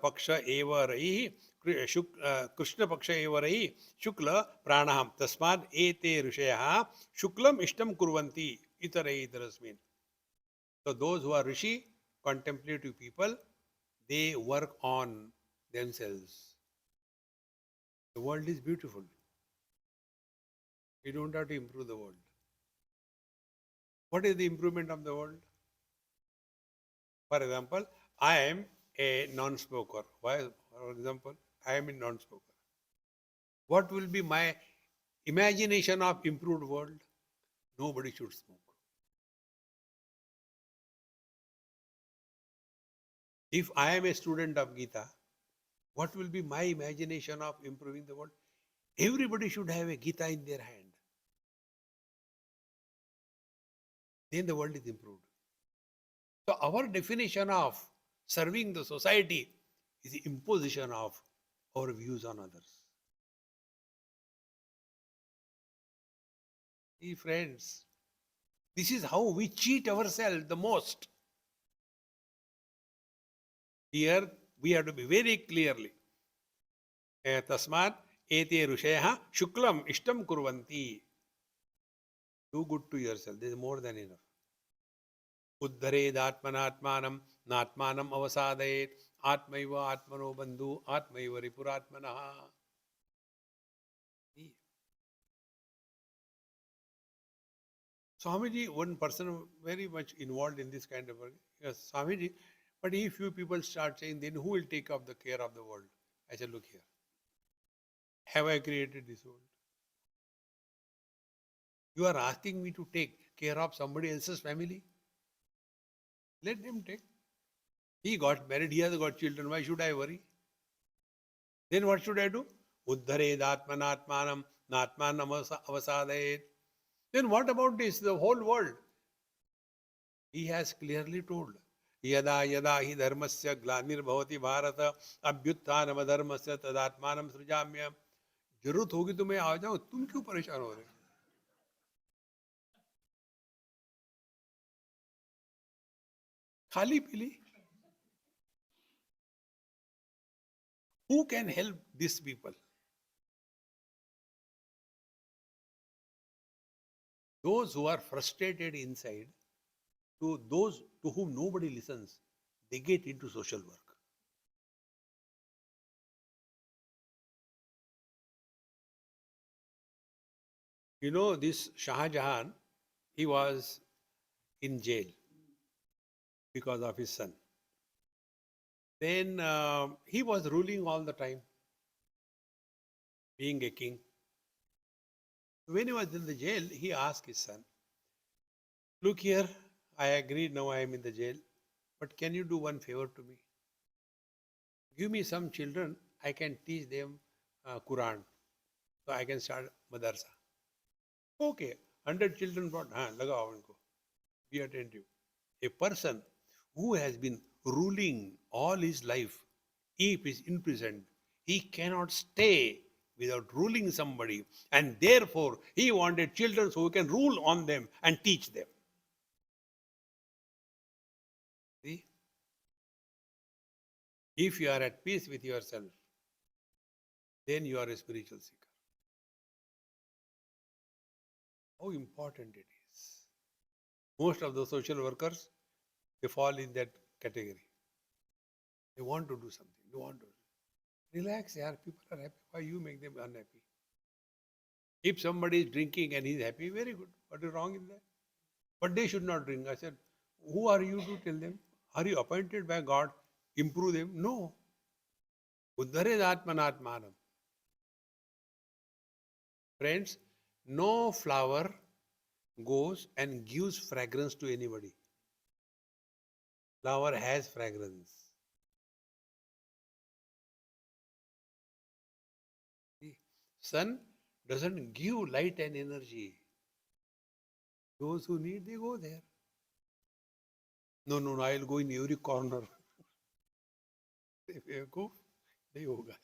S1: Paksha eva rai, Krishna Paksha eva rai, Shukla Pranaham. Tasmad ete Rishayaha, Shuklam Ishtam Kurvanti, Itarai Itarasmin. So those who are Rishi, contemplative people, they work on themselves. The world is beautiful. We don't have to improve the world. What is the improvement of the world? For example, I am a non-smoker. Why? For example, I am a non-smoker. What will be my imagination of improved world? Nobody should smoke. If I am a student of Gita, what will be my imagination of improving the world? Everybody should have a Gita in their hand. Then the world is improved. So our definition of serving the society is the imposition of our views on others. See, friends, this is how we cheat ourselves the most. Here we have to be very clearly. Tasmat ete rushaya shuklam ishtam kurvanti. Do good to yourself. This is more than enough. Uddharedatmanatmanam natmanam avasadayet atmaiva atmano bandhu atmaiva ripuratmanaha. Swamiji, one person very much involved in this kind of work. Yes, Swamiji, but if few people start saying, then who will take up the care of the world? I said, look here. Have I created this world? You are asking me to take care of somebody else's family? Let them take. He got married, he has got children. Why should I worry? Then what should I do? Uddhared atmanatmanam natmanam avasadayet. Then what about this, the whole world? He has clearly told. Yada yada hi dharmasya glanir bhavati bharata abhyuttanam dharmasya tadatmanam srijamya. जरूरत होगी तो मैं आ जाऊं, तुम क्यों परेशान हो रहे? खाली पीली. Who can help these people? Those who are frustrated inside, to those to whom nobody listens, they get into social work. You know, this Shah Jahan, he was in jail because of his son. Then he was ruling all the time, being a king. When he was in the jail, he asked his son, look here, I agree now I am in the jail, but can you do one favor to me? Give me some children, I can teach them Quran. So I can start madrasa. Okay, 100 children brought, lagao unko. Be attentive. A person who has been ruling all his life, if he is imprisoned, he cannot stay without ruling somebody, and therefore he wanted children who can rule on them and teach them. See? If you are at peace with yourself, then you are a spiritual seeker. How important it is. Most of the social workers, they fall in that category. They want to do something. They want to. Relax, yaar. People are happy. Why you make them unhappy? If somebody is drinking and he is happy, very good. What is wrong in that? But they should not drink. I said, who are you to tell them? Are you appointed by God? Improve them? No. Uddhared atmanatmanam. Friends, no flower goes and gives fragrance to anybody. Flower has fragrance. Sun doesn't give light and energy. Those who need, they go there. No, I'll go in every corner. नहीं होगा.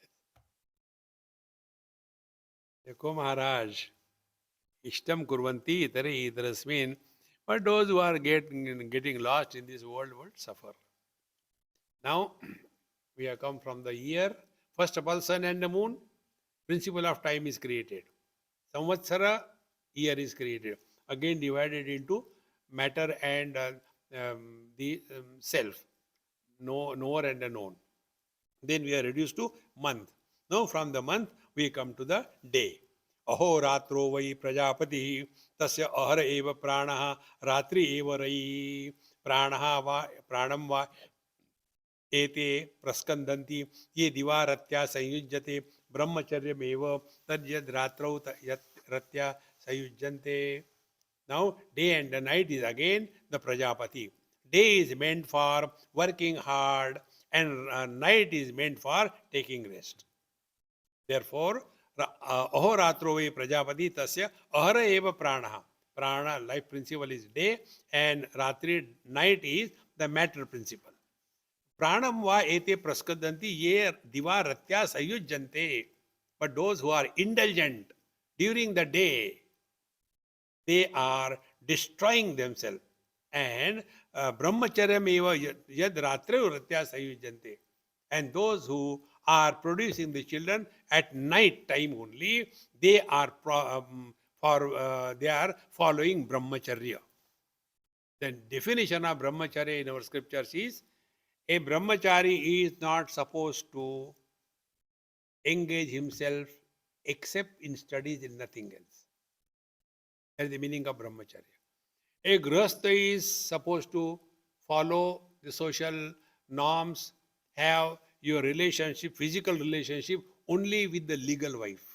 S1: देखो महाराज, इष्टम कुर्वन्ति तरे इतरस्मिन्. But those who are getting lost in this world will suffer. Now, we have come from the year. First of all, sun and the moon, principle of time is created. Samvatsara, year is created. Again divided into matter and the self, knower and a known. Then we are reduced to month. Now from the month we come to the day. Aho ratro vai prajapati tasya ahara eva pranaha ratri eva rai pranaha va pranam va एते प्रस्कंदन्ति ये दिवारत्या संयुज्यते ब्रह्मचर्यमेव तद्यद् रात्रौ रत्या संयुज्यन्ते. Now day and the night is again the prajapati. Day is meant for working hard and night is meant for taking rest. Therefore ahoratro vai prajapati tasya ahara eva pranaha. Prana, life principle, is day, and ratri, night, is the matter principle. Pranam va ete praskadanti ye diva ratya sayujjante. But those who are indulgent during the day, they are destroying themselves. And brahmacharyam eva yad ratre ratya sayujjante. And those who are producing the children at night time only, they are they are following brahmacharya. The definition of brahmacharya in our scriptures is, a brahmachari is not supposed to engage himself except in studies and nothing else. That is the meaning of brahmacharya. A grihastha is supposed to follow the social norms, have your relationship, physical relationship, only with the legal wife.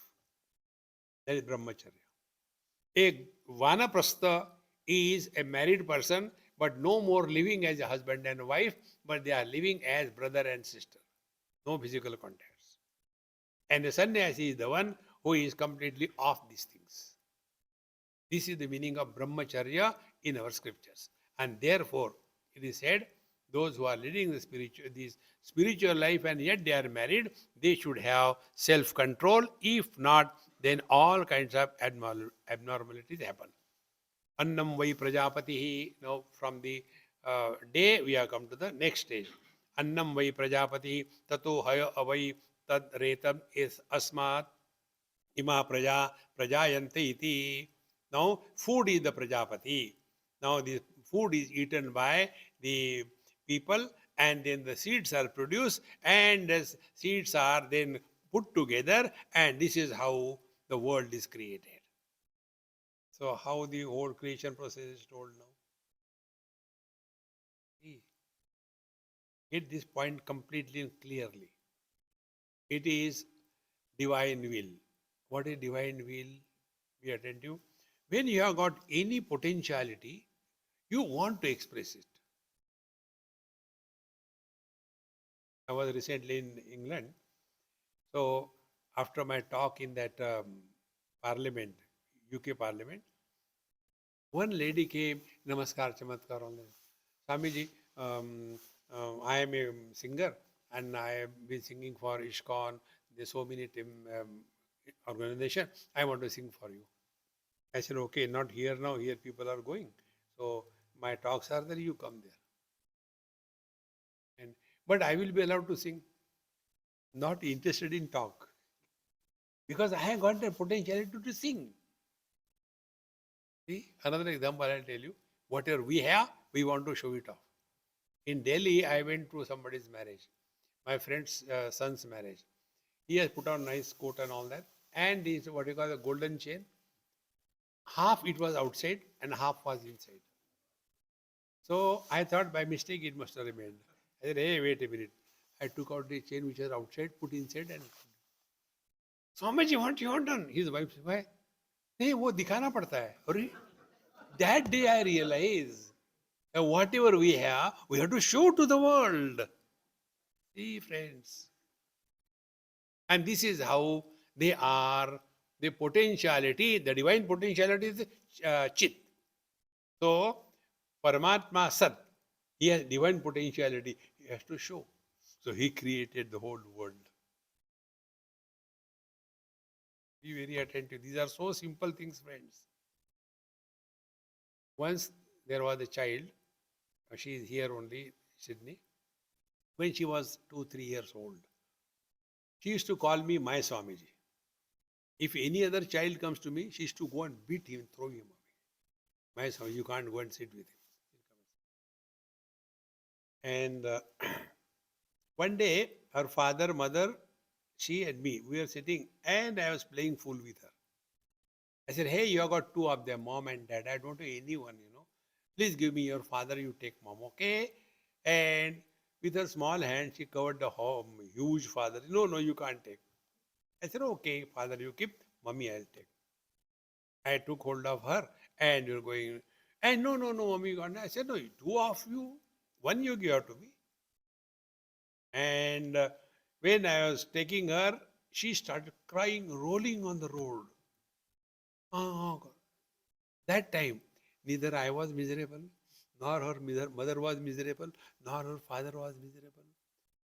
S1: That is brahmacharya. A vanaprastha is a married person, but no more living as a husband and wife, but they are living as brother and sister. No physical contacts. And the sannyasi is the one who is completely off these things. This is the meaning of brahmacharya in our scriptures. And therefore, it is said, those who are leading this spiritual life and yet they are married, they should have self-control. If not, then all kinds of abnormalities happen. Annam vai prajapati. Now from the day we have come to the next stage. Annam vai prajapati tato haya avai tad retam is asmat ima prajayante iti. Now food is the prajapati. Now the food is eaten by the people, and then the seeds are produced, and the seeds are then put together, and this is how the world is created. So how the whole creation process is told now. Get this point completely and clearly. It is divine will. What is divine will? Be attentive. When you have got any potentiality, you want to express it. I was recently in England. So after my talk in that parliament, UK parliament, one lady came, Namaskar, Chamatkar, all that. Swamiji, I am a singer and I have been singing for ISKCON. There's so many organization. I want to sing for you. I said, okay, not here now. Here people are going. So my talks are there. You come there. But I will be allowed to sing. Not interested in talk. Because I have got the potentiality to sing. See, another example I'll tell you. Whatever we have, we want to show it off. In Delhi, I went to somebody's marriage, my friend's son's marriage. He has put on nice coat and all that, and this what you call the golden chain. Half it was outside and half was inside. So I thought by mistake it must have remained. I said, hey, wait a minute. I took out the chain which was outside, put inside, and Swamiji, what you want done? His wife said, why? नहीं वो दिखाना पड़ता है. अरे, that day I realized that whatever we have to show to the world. See, friends. And this is how they are, the potentiality, the divine potentiality is Chit. So, Paramatma Sat, he has divine potentiality, he has to show. So, he created the whole world. Be very attentive. These are so simple things, friends. Once there was a child, she is here only, Sydney. When she was 2-3 years old, she used to call me my Swamiji. If any other child comes to me, she used to go and beat him, throw him away. My Swamiji, you can't go and sit with him. And one day, her father, mother, she and me, we were sitting and I was playing fool with her. I said, hey, you have got two of them, mom and dad. I don't know anyone. Please give me your father, you take mom, okay? And with her small hand, she covered the huge father. No, no, you can't take. I said, okay, father, you keep, mommy, I'll take. I took hold of her and you're going, and no, no, no, mommy, you can't. I said, no, two of you, one you give to me. And when I was taking her, she started crying, rolling on the road. Oh, God. That time, neither I was miserable, nor her mother was miserable, nor her father was miserable.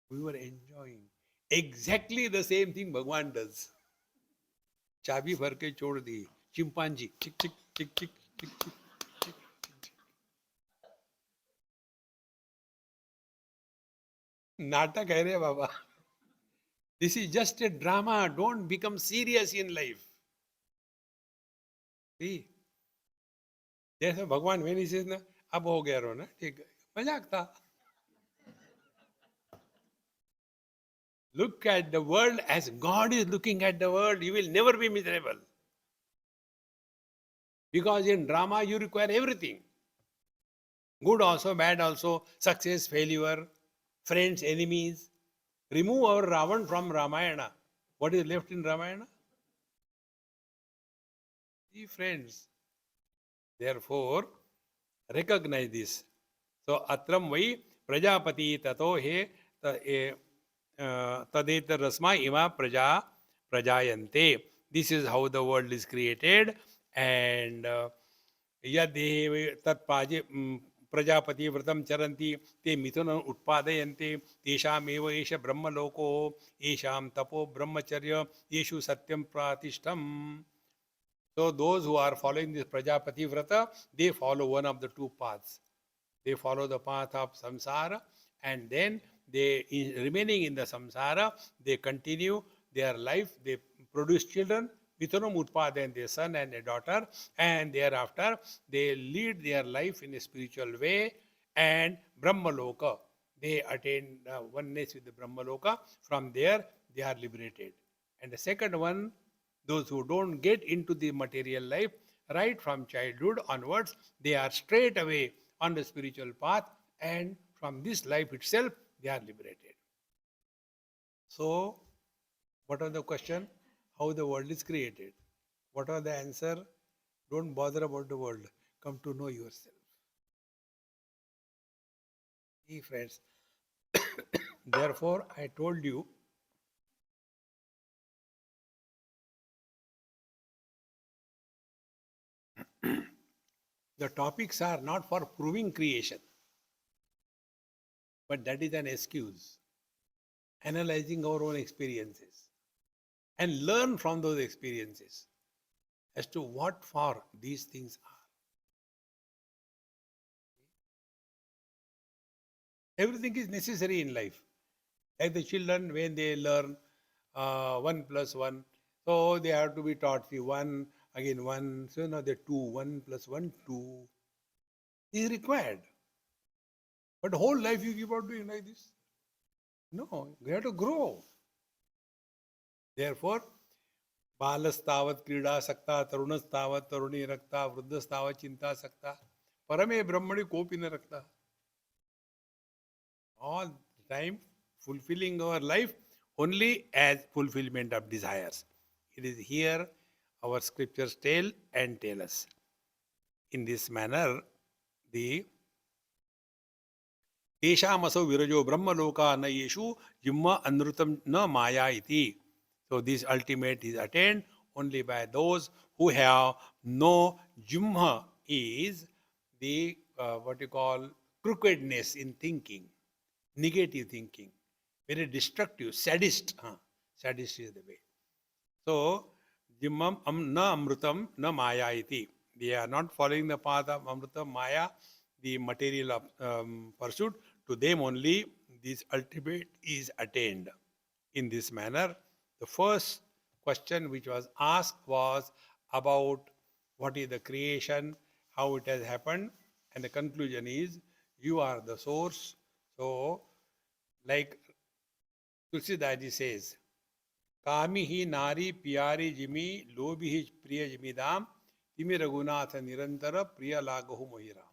S1: We were enjoying. Exactly the same thing Bhagwan does. चाबी भर के छोड़ दी chimpanzee चिक चिक चिक चिक चिक चिक नाटक है रे बाबा. This is just a drama. Don't become serious in life. See, जैसे भगवान when he says ना अब हो गया रो ना ठीक मजाक था. Look at the world as God is looking at the world. You will never be miserable. Because in drama, you require everything. Good also, bad also, success, failure, friends, enemies. Remove our Ravan from Ramayana. What is left in Ramayana? The friends. Therefore, recognize this. So, atram vai prajapati tato he tadetar rasma ima prajayante. This is how the world is created. And यदेव तत्पाजे प्रजापति व्रतम चरन्ति ते मिथुन उत्पादयन्ते तेषामेव एष ब्रह्मलोको येषां तपो ब्रह्मचर्य येषु सत्यम प्रातिष्ठम. So those who are following this Prajapati Vrata, they follow one of the two paths. They follow the path of samsara, and then they, remaining in the samsara, they continue their life, they produce children, Mitunam Utpadan, their son and a daughter, and thereafter they lead their life in a spiritual way, and Brahmaloka, they attain oneness with the Brahmaloka. From there, they are liberated. And the second one, those who don't get into the material life, right from childhood onwards, they are straight away on the spiritual path, and from this life itself, they are liberated. So, what was the question? How the world is created. What was the answer? Don't bother about the world. Come to know yourself. See, friends. Therefore, I told you, the topics are not for proving creation, but that is an excuse. Analyzing our own experiences and learn from those experiences as to what for these things are. Everything is necessary in life. Like the children, when they learn 1 plus 1, so they have to be taught, see, 1, again 1, so now they're 2, 1 plus 1, 2 is required. But whole life you keep on doing like this? No, you have to grow. Therefore, बालस्तावत् क्रीडा सकता तरुणस्तावत् तरुणी रखता वृद्धस्तावत् चिंता सकता परमे ब्रह्मणि कोपि न रखता. All the time fulfilling our life only as fulfillment of desires. It is here our scriptures tell and tell us. In this manner, the Teshamasa virajo brahmaloka na yeshu jimma anrutam na maya iti. So this ultimate is attained only by those who have no jimha, is the what you call crookedness in thinking, negative thinking, very destructive, sadist. Sadist is the way. So, jimmam na amrutam na maya iti. They are not following the path of amrutam maya, the material of pursuit. To them only this ultimate is attained. In this manner, the first question which was asked was about what is the creation, how it has happened, and the conclusion is you are the source. So, like Tulsidaji says, Kami hi nari piyari jimi, lobi hi priya jimidam, timi raghunatha nirantara priya lagahu mohiram.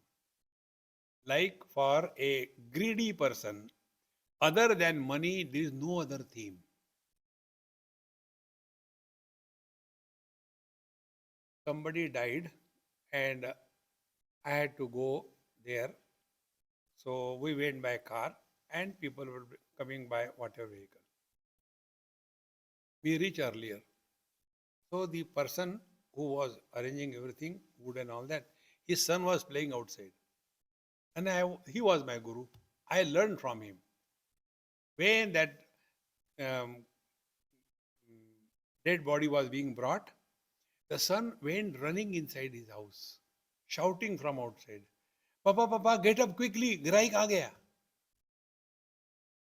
S1: Like for a greedy person, other than money, there is no other theme. Somebody died and I had to go there. So we went by car and people were coming by whatever vehicle. We reached earlier. So the person who was arranging everything, wood and all that, his son was playing outside. And he was my guru. I learned from him. When that um, dead body was being brought, the son went running inside his house, shouting from outside, Papa, Papa, get up quickly, Graik aa gaya.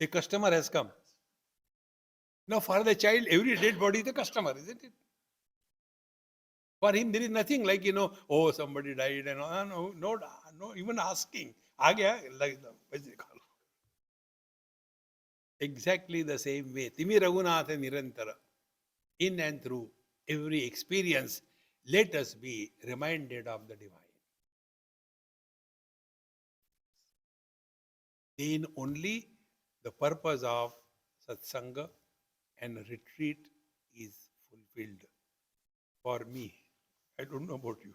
S1: A customer has come. Now, for the child, every dead body is a customer, isn't it? For him, there is nothing like, oh, somebody died and all. No, even asking. Aa gaya, like exactly the same way. Timi Raghunatha Nirantara. In and through every experience, let us be reminded of the divine. Then only the purpose of satsanga and retreat is fulfilled for me. I don't know about you.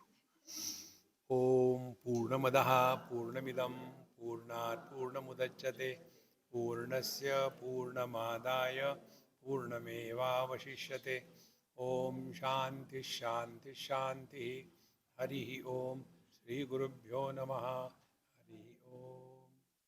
S1: Om Purnamadaha Purnamidam Purnat Purnamudachyate Purnasya Purnamadaya Purnameva Vashishyate Om Shanti Shanti Shanti Hari Om Sri Gurubhyo Namaha Hari Om